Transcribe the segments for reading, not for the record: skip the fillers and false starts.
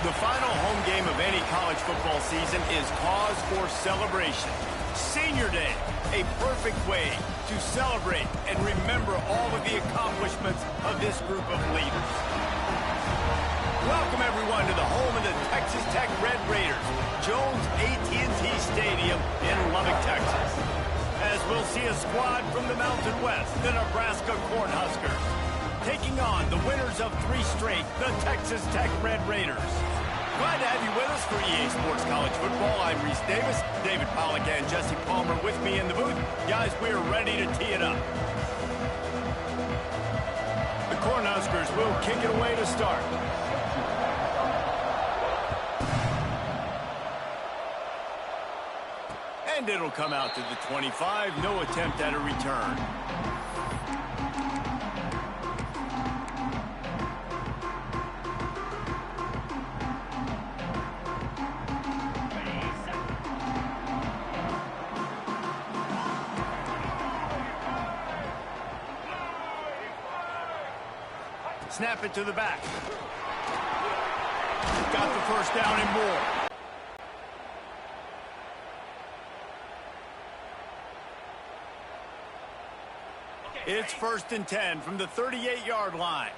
The final home game of any college football season is cause for celebration. Senior Day, a perfect way to celebrate and remember all of the accomplishments of this group of leaders. Welcome, everyone, to the home of the Texas Tech Red Raiders, Jones AT&T Stadium in Lubbock, Texas. As we'll see a squad from the Mountain West, the Nebraska Cornhuskers, taking on the winners of 3 straight, the Texas Tech Red Raiders. Glad to have you with us for EA Sports College Football. I'm Reese Davis, David Pollack and Jesse Palmer with me in the booth. Guys, we're ready to tee it up. The Cornhuskers will kick it away to start. And it'll come out to the 25. No attempt at a return. Snap it to the back. Got the first down and more. It's 1st and 10 from the 38-yard line.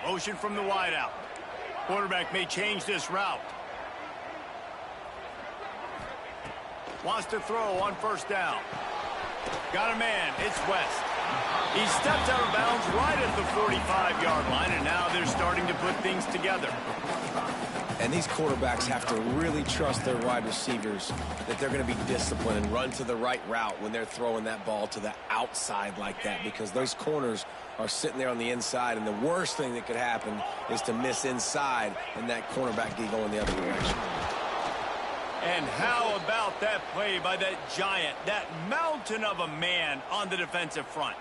Motion from the wideout. Quarterback may change this route. Wants to throw on 1st down. Got a man. It's West. He stepped out of bounds right at the 45-yard line, and now they're starting to put things together. And these quarterbacks have to really trust their wide receivers that they're going to be disciplined and run to the right route when they're throwing that ball to the outside like that, because those corners are sitting there on the inside, and the worst thing that could happen is to miss inside and that cornerback be going the other direction. And how about that play by that giant, that mountain of a man on the defensive front?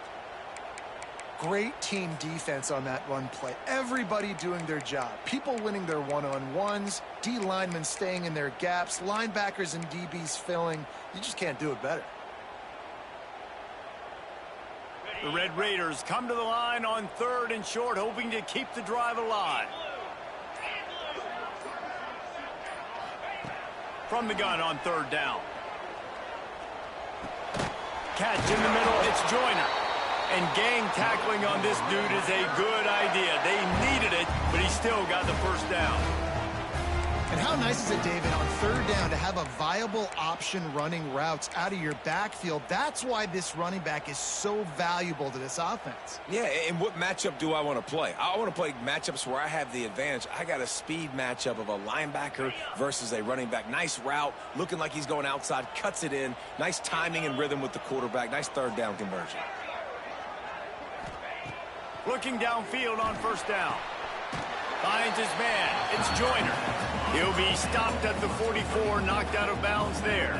Great team defense on that run play. Everybody doing their job. People winning their one-on-ones, D linemen staying in their gaps, linebackers and DBs filling. You just can't do it better. The Red Raiders come to the line on 3rd and short, hoping to keep the drive alive. From the gun on 3rd down. Catch in the middle, it's Joyner. And gang tackling on this dude is a good idea. They needed it, but he still got the first down. And how nice is it, David, on 3rd down to have a viable option running routes out of your backfield? That's why this running back is so valuable to this offense. Yeah, and what matchup do I want to play? I want to play matchups where I have the advantage. I got a speed matchup of a linebacker versus a running back. Nice route, looking like he's going outside, cuts it in. Nice timing and rhythm with the quarterback. Nice 3rd down conversion. Looking downfield on 1st down. Finds his man. It's Joyner. He'll be stopped at the 44, knocked out of bounds there.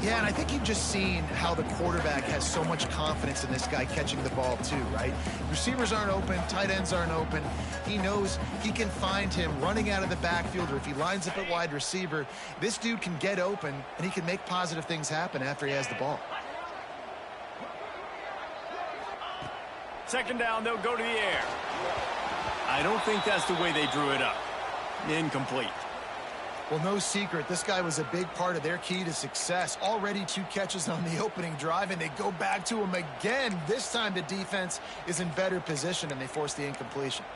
Yeah, and I think you've just seen how the quarterback has so much confidence in this guy catching the ball too, right? Receivers aren't open, tight ends aren't open. He knows he can find him running out of the backfield, or if he lines up at wide receiver, this dude can get open, and he can make positive things happen after he has the ball. 2nd down, they'll go to the air. I don't think that's the way they drew it up. Incomplete. Well, no secret, this guy was a big part of their key to success. Already 2 catches on the opening drive, and they go back to him again. This time the defense is in better position, and they force the incompletion.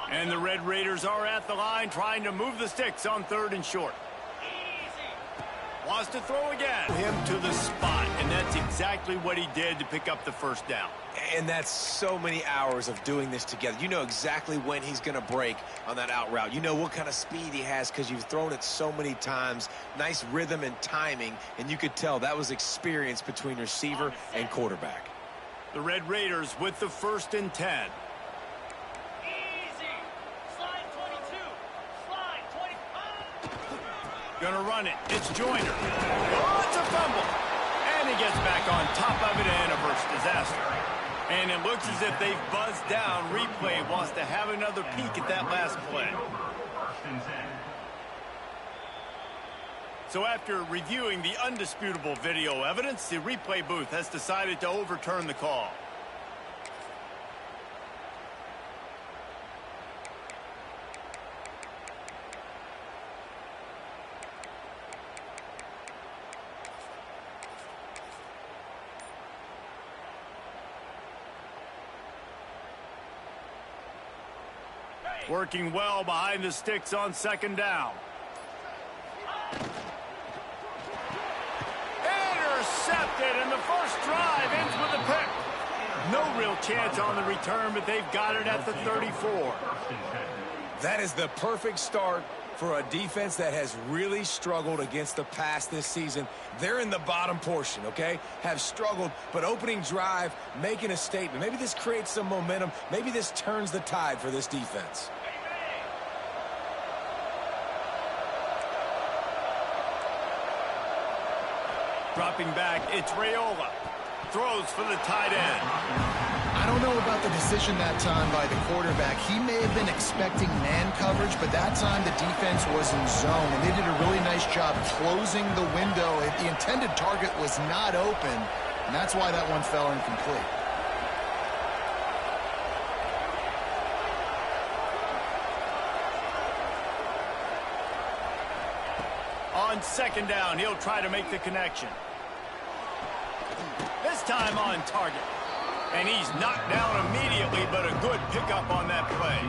And the Red Raiders are at the line trying to move the sticks on 3rd and short. Wants to throw again. Him to the spot, and that's exactly what he did to pick up the 1st down. And that's so many hours of doing this together. You know exactly when he's going to break on that out route. You know what kind of speed he has because you've thrown it so many times. Nice rhythm and timing, and you could tell that was experience between receiver and quarterback. The Red Raiders with the 1st and 10. Gonna run it. It's Joyner. Oh, it's a fumble. And he gets back on top of it and averts disaster. And it looks as if they've buzzed down. Replay wants to have another peek at that last play. So after reviewing the undisputable video evidence, the replay booth has decided to overturn the call. Working well behind the sticks on second down. Intercepted, and the first drive ends with a pick. No real chance on the return, but they've got it at the 34. That is the perfect start for a defense that has really struggled against the pass this season. They're in the bottom portion, okay? Have struggled, but opening drive, making a statement. Maybe this creates some momentum. Maybe this turns the tide for this defense. Dropping back, it's Raiola. Throws for the tight end. I don't know about the decision that time by the quarterback. He may have been expecting man coverage, but that time the defense was in zone, and they did a really nice job closing the window. The intended target was not open, and that's why that one fell incomplete. On second down, he'll try to make the connection. This time on target. And he's knocked down immediately, but a good pickup on that play.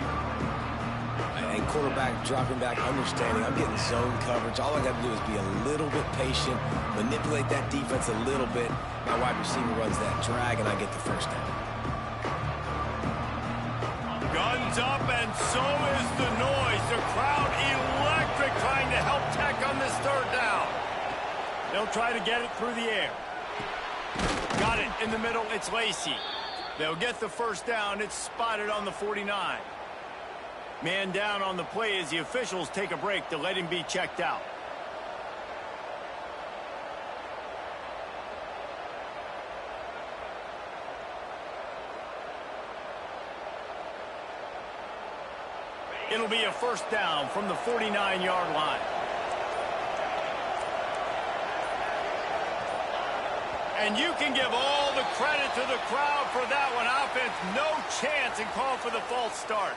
And quarterback dropping back, understanding I'm getting zone coverage. All I got to do is be a little bit patient, manipulate that defense a little bit. My wide receiver runs that drag, and I get the first down. Guns up, and so is the noise. The crowd electric, trying to help Tech on this third down. They'll try to get it through the air. Got it in the middle. It's Lacey. They'll get the first down. It's spotted on the 49. Man down on the play as the officials take a break to let him be checked out. It'll be a first down from the 49-yard line. And you can give all the credit to the crowd for that one. Offense, no chance, and call for the false start.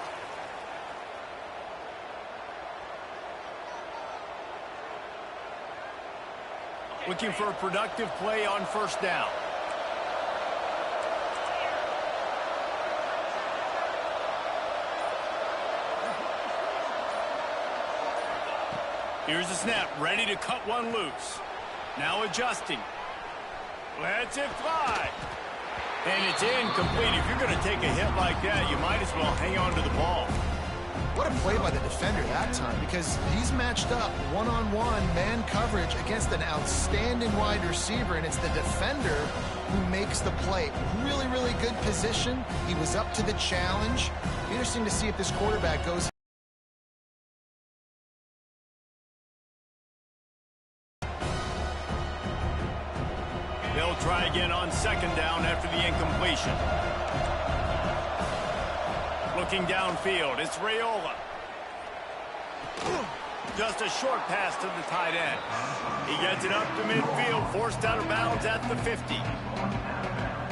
Looking for a productive play on first down. Here's the snap, ready to cut one loose. Now adjusting. Lets it fly. And it's incomplete. If you're going to take a hit like that, you might as well hang on to the ball. What a play by the defender that time, because he's matched up one-on-one man coverage against an outstanding wide receiver, and it's the defender who makes the play. Really, really good position. He was up to the challenge. Interesting to see if this quarterback goes. They'll try again on second down after the incompletion. Looking downfield, it's Raiola. Just a short pass to the tight end. He gets it up to midfield, forced out of bounds at the 50.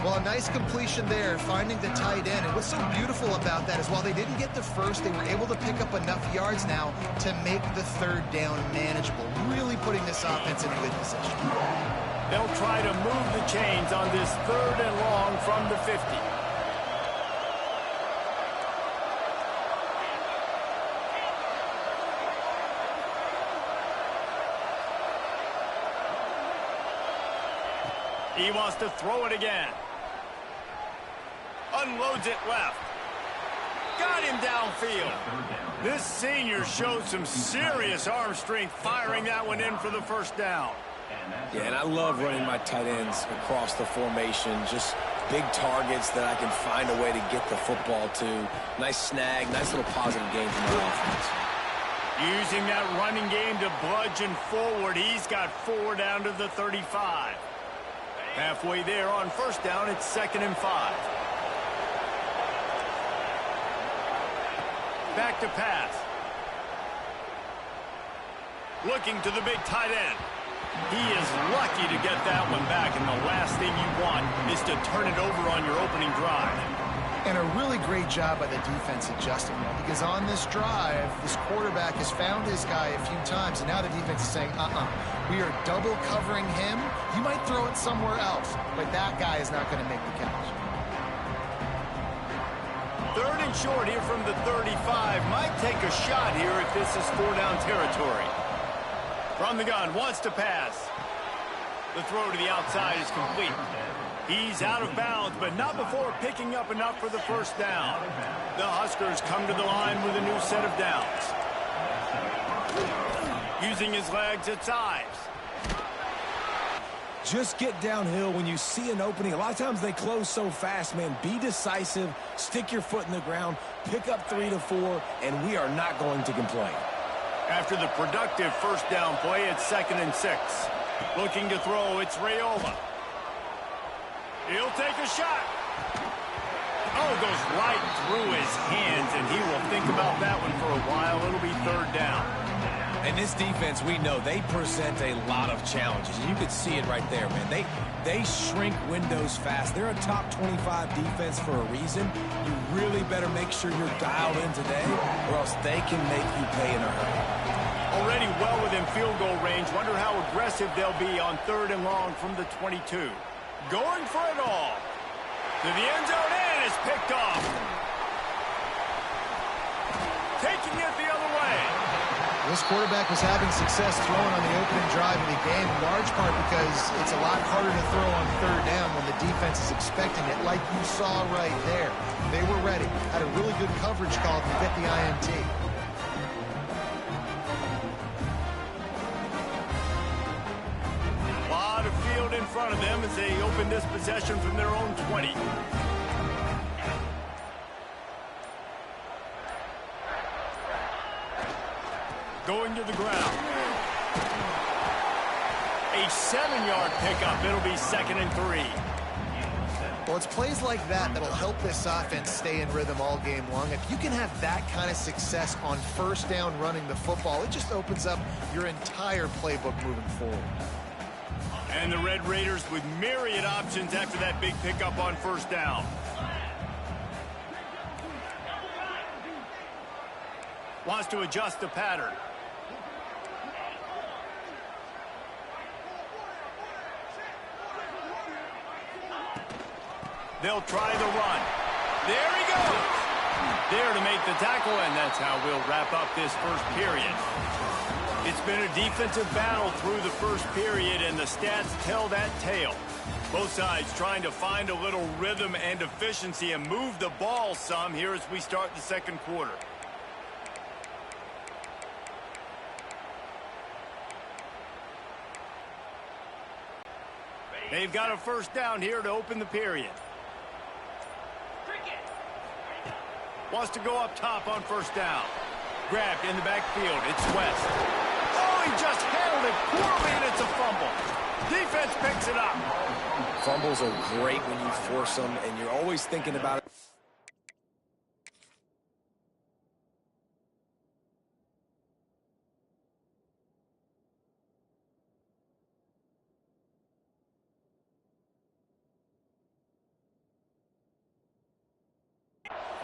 Well, a nice completion there, finding the tight end. And what's so beautiful about that is while they didn't get the first, they were able to pick up enough yards now to make the third down manageable, really putting this offense in a good position. They'll try to move the chains on this third and long from the 50. He wants to throw it again. Unloads it left. Got him downfield. This senior showed some serious arm strength firing that one in for the first down. Yeah, and I love running my tight ends across the formation. Just big targets that I can find a way to get the football to. Nice snag, nice little positive game from my offense. Using that running game to bludgeon forward. He's got 4 down to the 35. Halfway there on first down, it's 2nd and 5. Back to pass. Looking to the big tight end. He is lucky to get that one back, and the last thing you want is to turn it over on your opening drive. And a really great job by the defense adjusting that, because on this drive, this quarterback has found his guy a few times, and now the defense is saying, we are double covering him. You might throw it somewhere else, but that guy is not going to make the catch. Third and short here from the 35. Might take a shot here if this is 4-down territory. From the gun, wants to pass. The throw to the outside is complete. He's out of bounds, but not before picking up enough for the first down. The Huskers come to the line with a new set of downs. Using his legs at sides. Just get downhill when you see an opening. A lot of times they close so fast, man. Be decisive, stick your foot in the ground, pick up 3 to 4, and we are not going to complain. After the productive first down play, it's 2nd and 6. Looking to throw, it's Raiola. He'll take a shot. Oh, goes right through his hands, and he will think about that one for a while. It'll be 3rd down. And this defense, we know, they present a lot of challenges. You can see it right there, man. They shrink windows fast. They're a top 25 defense for a reason. You really better make sure you're dialed in today, or else they can make you pay in a hurry. Already well within field goal range. Wonder how aggressive they'll be on 3rd and long from the 22. Going for it all. To the end zone, and it's picked off. Taking it the other way. This quarterback was having success throwing on the opening drive of the game, in large part because it's a lot harder to throw on 3rd down when the defense is expecting it, like you saw right there. They were ready. Had a really good coverage call to get the INT. In front of them as they open this possession from their own 20. Going to the ground. A 7-yard pickup. It'll be 2nd and 3. Well, it's plays like that that'll help this offense stay in rhythm all game long. If you can have that kind of success on 1st down running the football, it just opens up your entire playbook moving forward. And the Red Raiders with myriad options after that big pickup on 1st down. Wants to adjust the pattern. They'll try the run. There he goes. There to make the tackle, and that's how we'll wrap up this first period. It's been a defensive battle through the first period, and the stats tell that tale. Both sides trying to find a little rhythm and efficiency and move the ball some here as we start the 2nd quarter. They've got a 1st down here to open the period. Wants to go up top on 1st down. Grabbed in the backfield. It's West. Oh, he just handled it poorly, and it's a fumble. Defense picks it up. Fumbles are great when you force them, and you're always thinking about it.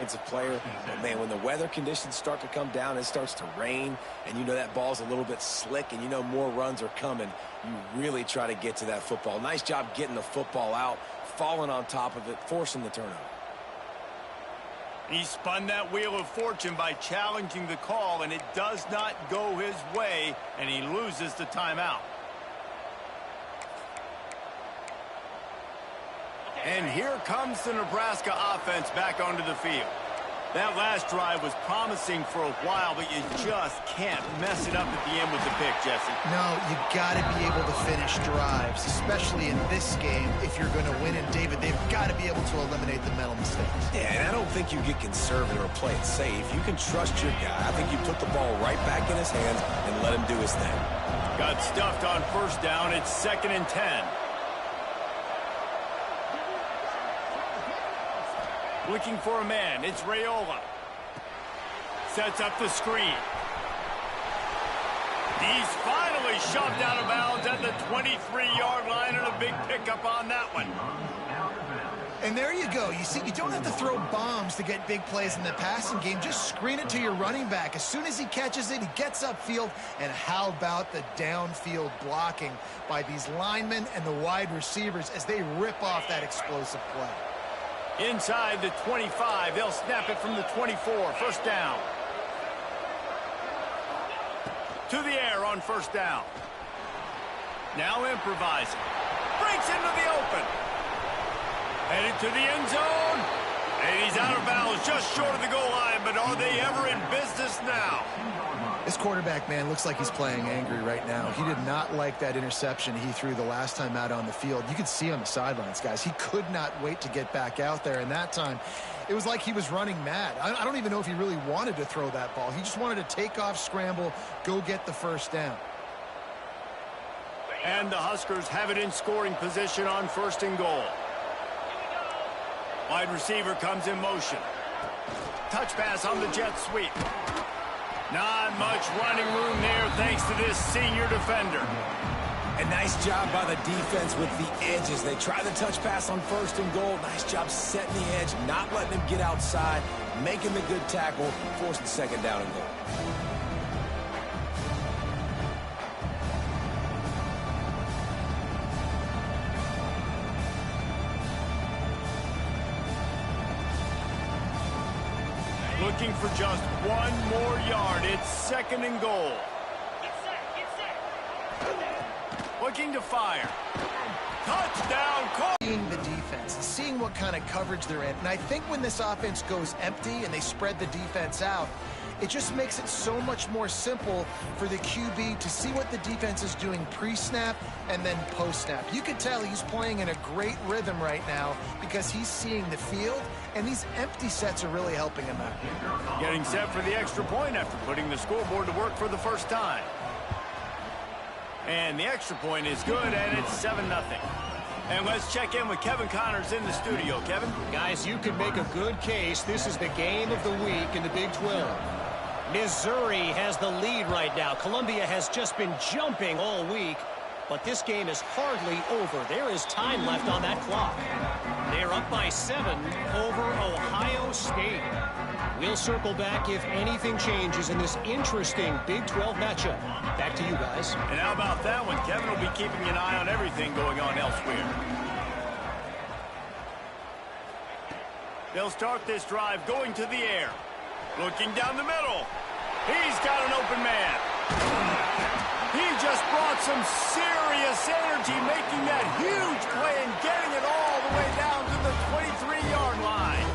It's a player, but man, when the weather conditions start to come down, it starts to rain, and you know that ball's a little bit slick, and you know more runs are coming, you really try to get to that football. Nice job getting the football out, falling on top of it, forcing the turnover. He spun that wheel of fortune by challenging the call, and it does not go his way, and he loses the timeout. And here comes the Nebraska offense back onto the field. That last drive was promising for a while, but you just can't mess it up at the end with the pick, Jesse. No, you got to be able to finish drives, especially in this game. If you're going to win, and David, they've got to be able to eliminate the mental mistakes. Yeah, and I don't think you get conservative or play it safe. You can trust your guy. I think you put the ball right back in his hands and let him do his thing. Got stuffed on 1st down. It's 2nd and 10. Looking for a man. It's Raiola. Sets up the screen. He's finally shoved out of bounds at the 23-yard line, and a big pickup on that one. And there you go. You see, you don't have to throw bombs to get big plays in the passing game. Just screen it to your running back. As soon as he catches it, he gets upfield. And how about the downfield blocking by these linemen and the wide receivers as they rip off that explosive play? Inside the 25, they'll snap it from the 24. First down. To the air on first down. Now improvising. Breaks into the open. Headed to the end zone. And he's out of bounds just short of the goal line, but are they ever in business now? This quarterback, man, looks like he's playing angry right now. He did not like that interception he threw the last time out on the field. You could see on the sidelines, guys. He could not wait to get back out there, and that time it was like he was running mad. I don't even know if he really wanted to throw that ball. He just wanted to take off, scramble, go get the first down. And the Huskers have it in scoring position on first and goal. Wide receiver comes in motion. Touch pass on the jet sweep. Not much running room there thanks to this senior defender. A nice job by the defense with the edges. They try the touch pass on first and goal. Nice job setting the edge, not letting him get outside, making the good tackle, forcing second down and goal. Looking for just one more yard. It's second and goal. Looking to fire. Touchdown call. Seeing the defense, seeing what kind of coverage they're in. And I think when this offense goes empty and they spread the defense out, it just makes it so much more simple for the QB to see what the defense is doing pre-snap and then post-snap. You can tell he's playing in a great rhythm right now because he's seeing the field, and these empty sets are really helping him out. Getting set for the extra point after putting the scoreboard to work for the first time. And the extra point is good, and it's 7-0. And let's check in with Kevin Connors in the studio. Kevin? Guys, you can make a good case. This is the game of the week in the Big 12. Missouri has the lead right now. Columbia has just been jumping all week, but this game is hardly over. There is time left on that clock. They're up by 7 over Ohio State. We'll circle back if anything changes in this interesting Big 12 matchup. Back to you guys. And how about that one? Kevin will be keeping an eye on everything going on elsewhere. They'll start this drive going to the air. Looking down the middle. He's got an open man. He just brought some serious energy, making that huge play and getting it all the way down to the 23-yard line.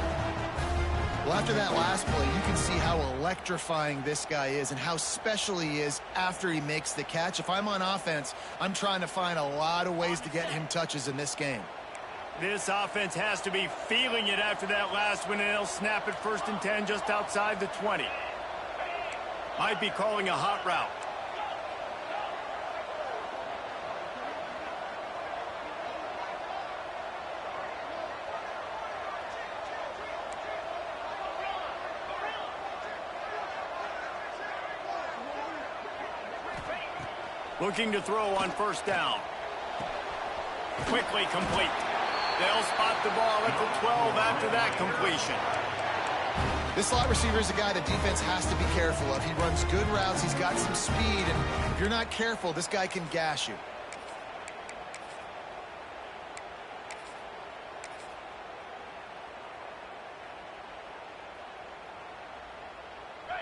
Well, after that last play, you can see how electrifying this guy is and how special he is after he makes the catch. If I'm on offense, I'm trying to find a lot of ways to get him touches in this game. This offense has to be feeling it after that last one, and they'll snap it first and 10 just outside the 20. Might be calling a hot route. Looking to throw on first down. Quickly complete. They'll spot the ball at the 12 after that completion. This slot receiver is a guy the defense has to be careful of. He runs good routes. He's got some speed, and if you're not careful, this guy can gash you.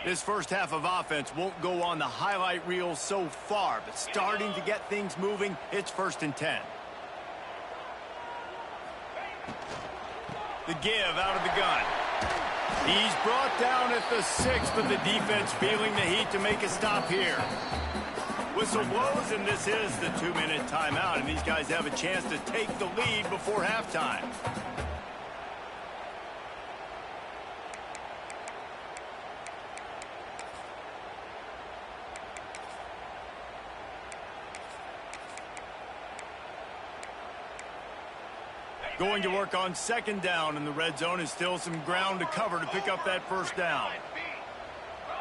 This first half of offense won't go on the highlight reel so far, but starting to get things moving, it's first and 10. The give out of the gun. He's brought down at the 6, but the defense feeling the heat to make a stop here. Whistle blows, and this is the 2-minute timeout, and these guys have a chance to take the lead before halftime. Going to work on second down, and the red zone is still some ground to cover to pick up that first down.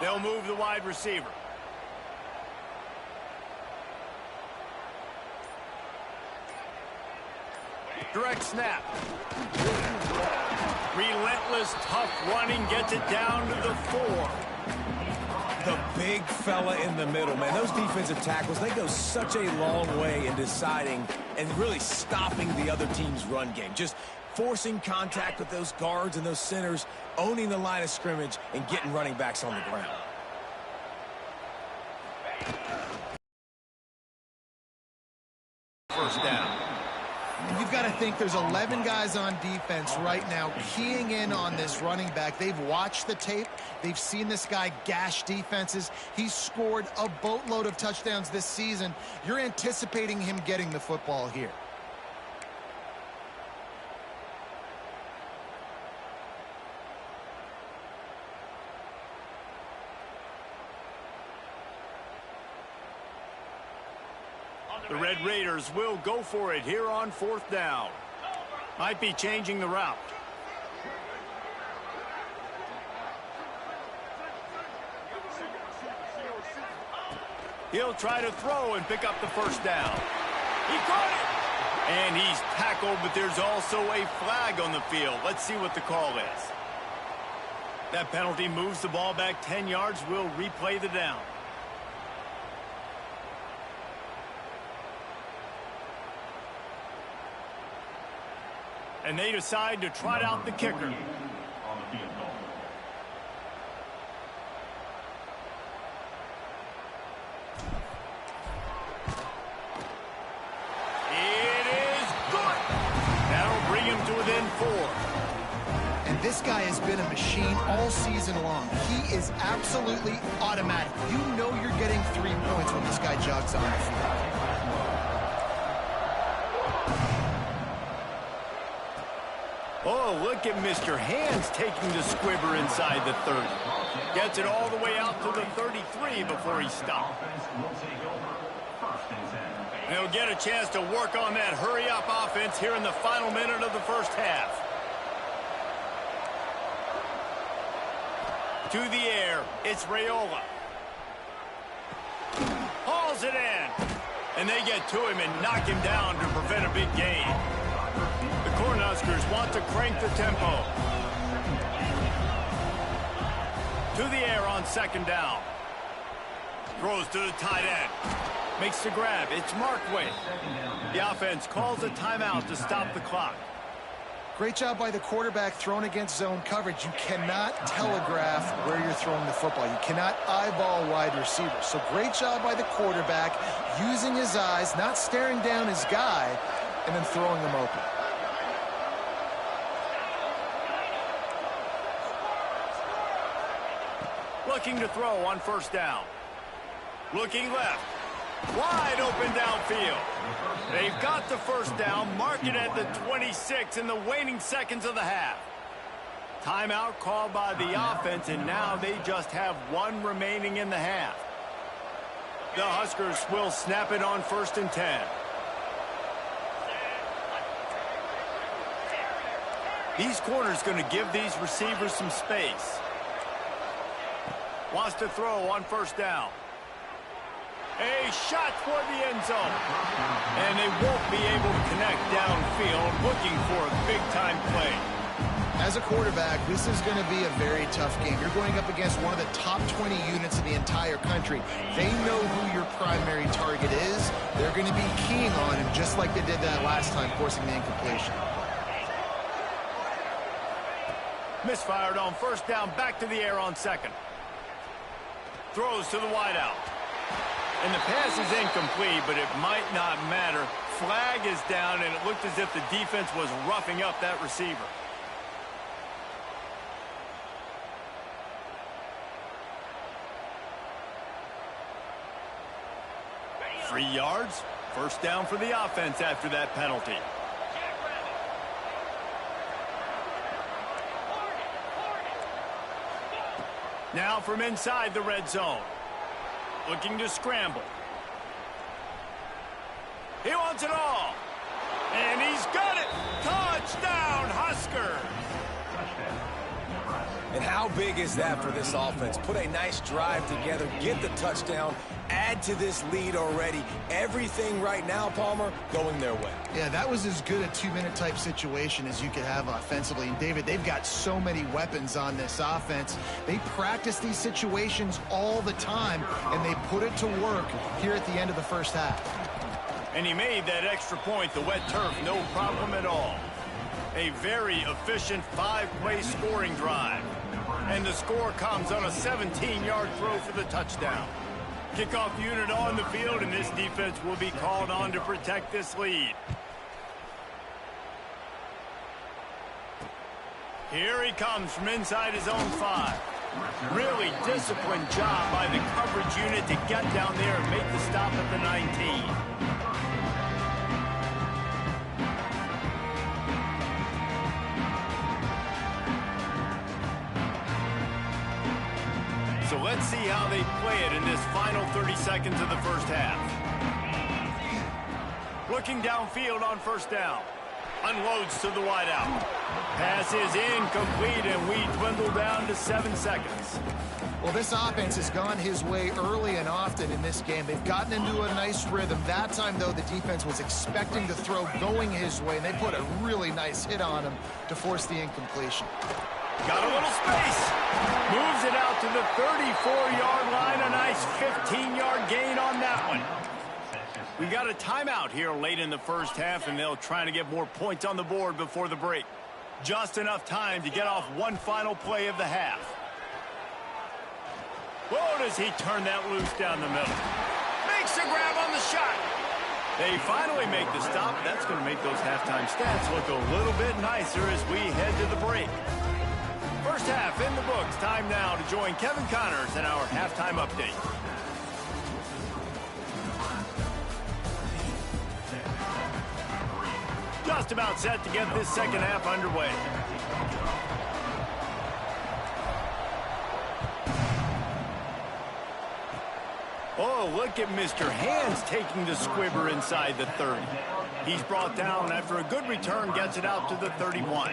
They'll move the wide receiver. Direct snap. Relentless, tough running gets it down to the 4. The big fella in the middle, man. Those defensive tackles, they go such a long way in deciding and really stopping the other team's run game. Just forcing contact with those guards and those centers, owning the line of scrimmage, and getting running backs on the ground. First down. You've got to think there's 11 guys on defense right now keying in on this running back. They've watched the tape. They've seen this guy gash defenses. He's scored a boatload of touchdowns this season. You're anticipating him getting the football here. The Red Raiders will go for it here on fourth down. Might be changing the route. He'll try to throw and pick up the first down. He caught it! And he's tackled, but there's also a flag on the field. Let's see what the call is. That penalty moves the ball back 10 yards. We'll replay the down. And they decide to trot out the kicker. It is good. That'll bring him to within 4. And this guy has been a machine all season long. He is absolutely automatic. You know you're getting 3 points when this guy jogs on the field. Oh, look at Mr. Hands taking the squibber inside the 30. Gets it all the way out to the 33 before he stops. He'll get a chance to work on that hurry-up offense here in the final minute of the first half. To the air, it's Raiola. Hauls it in. And they get to him and knock him down to prevent a big gain. The Cornhuskers want to crank the tempo. To the air on second down. Throws to the tight end. Makes the grab. It's Markway. The offense calls a timeout to stop the clock. Great job by the quarterback thrown against zone coverage. You cannot telegraph where you're throwing the football. You cannot eyeball wide receivers. So great job by the quarterback using his eyes, not staring down his guy, and then throwing him open. Looking to throw on first down. Looking left. Wide open downfield. They've got the first down. Mark it at the 26 in the waning seconds of the half. Timeout called by the offense, and now they just have 1 remaining in the half. The Huskers will snap it on 1st and 10. These corners going to give these receivers some space. Wants to throw on first down. A shot for the end zone. And they won't be able to connect downfield, looking for a big-time play. As a quarterback, this is going to be a very tough game. You're going up against one of the top 20 units in the entire country. They know who your primary target is. They're going to be keying on him, just like they did that last time, forcing the incompletion. Misfired on first down, back to the air on second. Throws to the wideout. And the pass is incomplete, but it might not matter. Flag is down, and it looked as if the defense was roughing up that receiver. Three yards. First down for the offense after that penalty. Now from inside the red zone. Looking to scramble. He wants it all. And he's got it. Touchdown, Huskers. And how big is that for this offense? Put a nice drive together, get the touchdown, add to this lead already. Everything right now, Palmer, going their way. Yeah, that was as good a 2-minute type situation as you could have offensively. And David, they've got so many weapons on this offense. They practice these situations all the time, and they put it to work here at the end of the first half. And he made that extra point, the wet turf, no problem at all. A very efficient 5-play scoring drive. And the score comes on a 17-yard throw for the touchdown. Kickoff unit on the field, and this defense will be called on to protect this lead. Here he comes from inside his own 5. Really disciplined job by the coverage unit to get down there and make the stop at the 19. So let's see how they play it in this final 30 seconds of the first half. Looking downfield on first down. Unloads to the wideout. Pass is incomplete, and we dwindle down to 7 seconds. Well, this offense has gone his way early and often in this game. They've gotten into a nice rhythm. That time, though, the defense was expecting the throw going his way, and they put a really nice hit on him to force the incompletion. Got a little space. Moves it out to the 34-yard line. A nice 15-yard gain on that one. We got a timeout here late in the first half, and they'll try to get more points on the board before the break. Just enough time to get off one final play of the half. Whoa, does he turn that loose down the middle. Makes a grab on the shot. They finally make the stop. That's going to make those halftime stats look a little bit nicer as we head to the break. First half in the books. Time now to join Kevin Connors in our halftime update. Just about set to get this second half underway. Oh, look at Mr. Hands taking the squibber inside the 30. He's brought down after a good return, gets it out to the 31.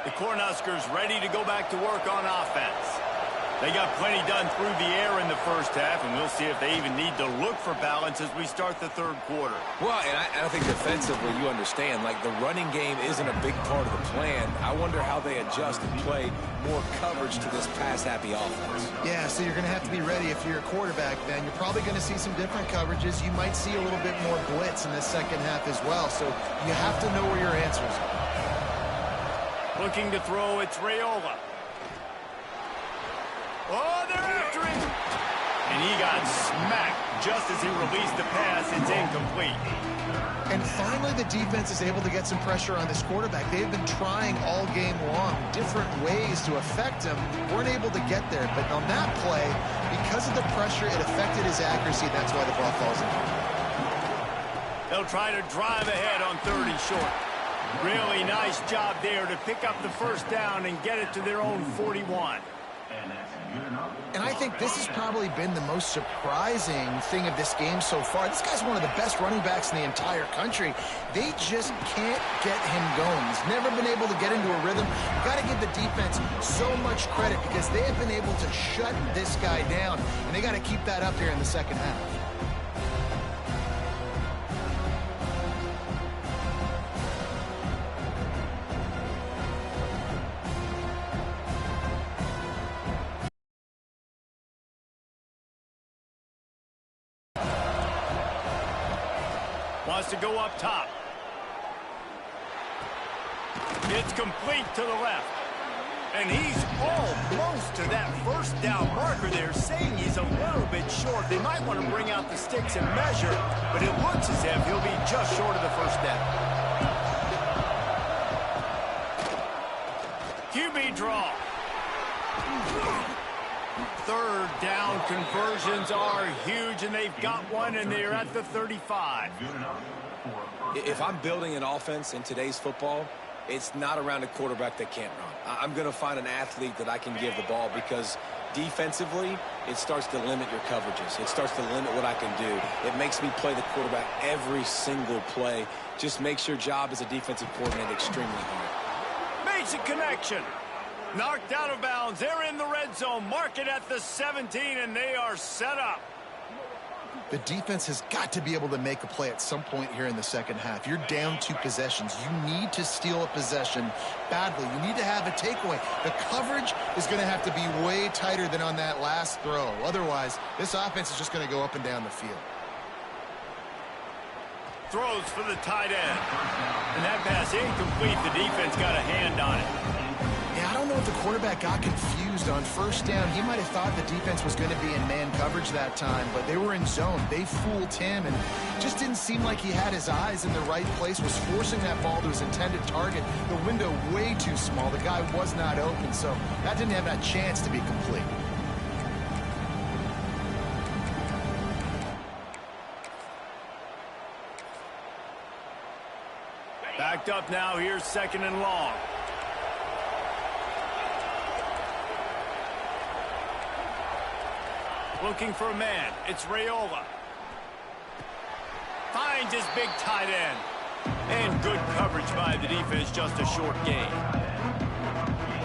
The Cornhuskers ready to go back to work on offense. They got plenty done through the air in the first half, and we'll see if they even need to look for balance as we start the third quarter. Well, and I think defensively, you understand, like the running game isn't a big part of the plan. I wonder how they adjust and play more coverage to this pass-happy offense. Yeah, so you're going to have to be ready if you're a quarterback, then. You're probably going to see some different coverages. You might see a little bit more blitz in the second half as well, so you have to know where your answers are. Looking to throw, it's Raiola. Oh, they're after him. And he got smacked just as he released the pass. It's incomplete. And finally, the defense is able to get some pressure on this quarterback. They've been trying all game long different ways to affect him. Weren't able to get there. But on that play, because of the pressure, it affected his accuracy. That's why the ball falls in. They'll try to drive ahead on 30 short. Really nice job there to pick up the first down and get it to their own 41. And I think this has probably been the most surprising thing of this game so far. This guy's one of the best running backs in the entire country. They just can't get him going. He's never been able to get into a rhythm. You've got to give the defense so much credit because they have been able to shut this guy down. And they got to keep that up here in the second half. Wants to go up top. It's complete to the left. And he's almost to that first down marker there, saying he's a little bit short. They might want to bring out the sticks and measure, but it looks as if he'll be just short of the first down. QB draw. Third down conversions are huge, and they've got one, and they're at the 35. If I'm building an offense in today's football, it's not around a quarterback that can't run. I'm going to find an athlete that I can give the ball because defensively, it starts to limit your coverages. It starts to limit what I can do. It makes me play the quarterback every single play. Just makes your job as a defensive coordinator extremely hard. Makes a connection. Knocked out of bounds. They're in the red zone. Mark it at the 17, and they are set up. The defense has got to be able to make a play at some point here in the second half. You're down 2 possessions. You need to steal a possession badly. You need to have a takeaway. The coverage is going to have to be way tighter than on that last throw. Otherwise, this offense is just going to go up and down the field. throws for the tight end. And that pass incomplete. The defense got a hand on it. Yeah, I don't know if the quarterback got confused on first down. He might have thought the defense was going to be in man coverage that time, but they were in zone. They fooled him, and just didn't seem like he had his eyes in the right place, was forcing that ball to his intended target. The window way too small. The guy was not open, so that didn't have that chance to be complete. Backed up now. Here's 2nd and long. Looking for a man. It's Raiola. Finds his big tight end. And good coverage by the defense, just a short gain.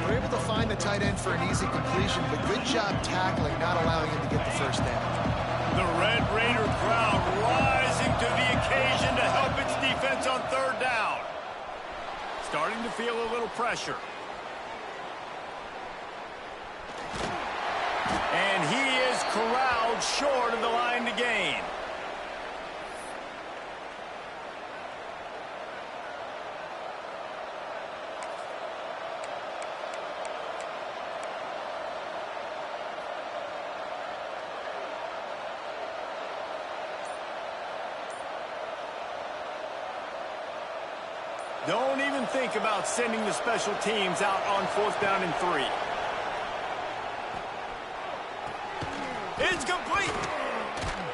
They're able to find the tight end for an easy completion, but good job tackling, not allowing him to get the first down. The Red Raider crowd rising to the occasion to help its defense on 3rd down. Starting to feel a little pressure. And he is corralled short of the line to gain. Don't even think about sending the special teams out on 4th down and 3. It's complete.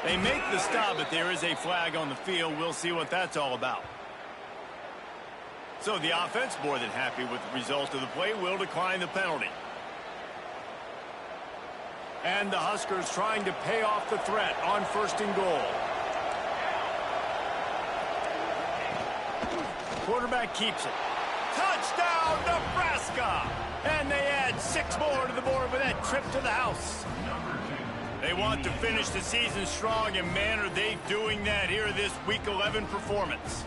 They make the stop, but there is a flag on the field. We'll see what that's all about. So the offense, more than happy with the result of the play, will decline the penalty. And the Huskers trying to pay off the threat on 1st and goal. Quarterback keeps it. Touchdown, Nebraska! And they add 6 more to the board with that trip to the house. They want to finish the season strong, and man, are they doing that here this Week 11 performance.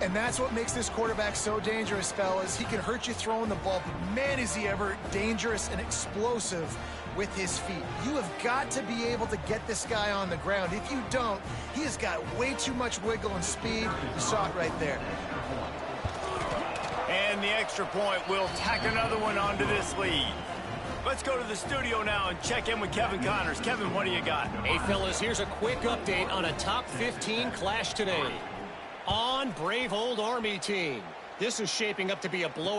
And that's what makes this quarterback so dangerous, fellas. He can hurt you throwing the ball, but man, is he ever dangerous and explosive with his feet. You have got to be able to get this guy on the ground. If you don't, he has got way too much wiggle and speed. You saw it right there. And the extra point will tack another one onto this lead. Let's go to the studio now and check in with Kevin Connors. Kevin, what do you got? Hey, fellas, here's a quick update on a top 15 clash today. On brave old Army team. This is shaping up to be a blowout.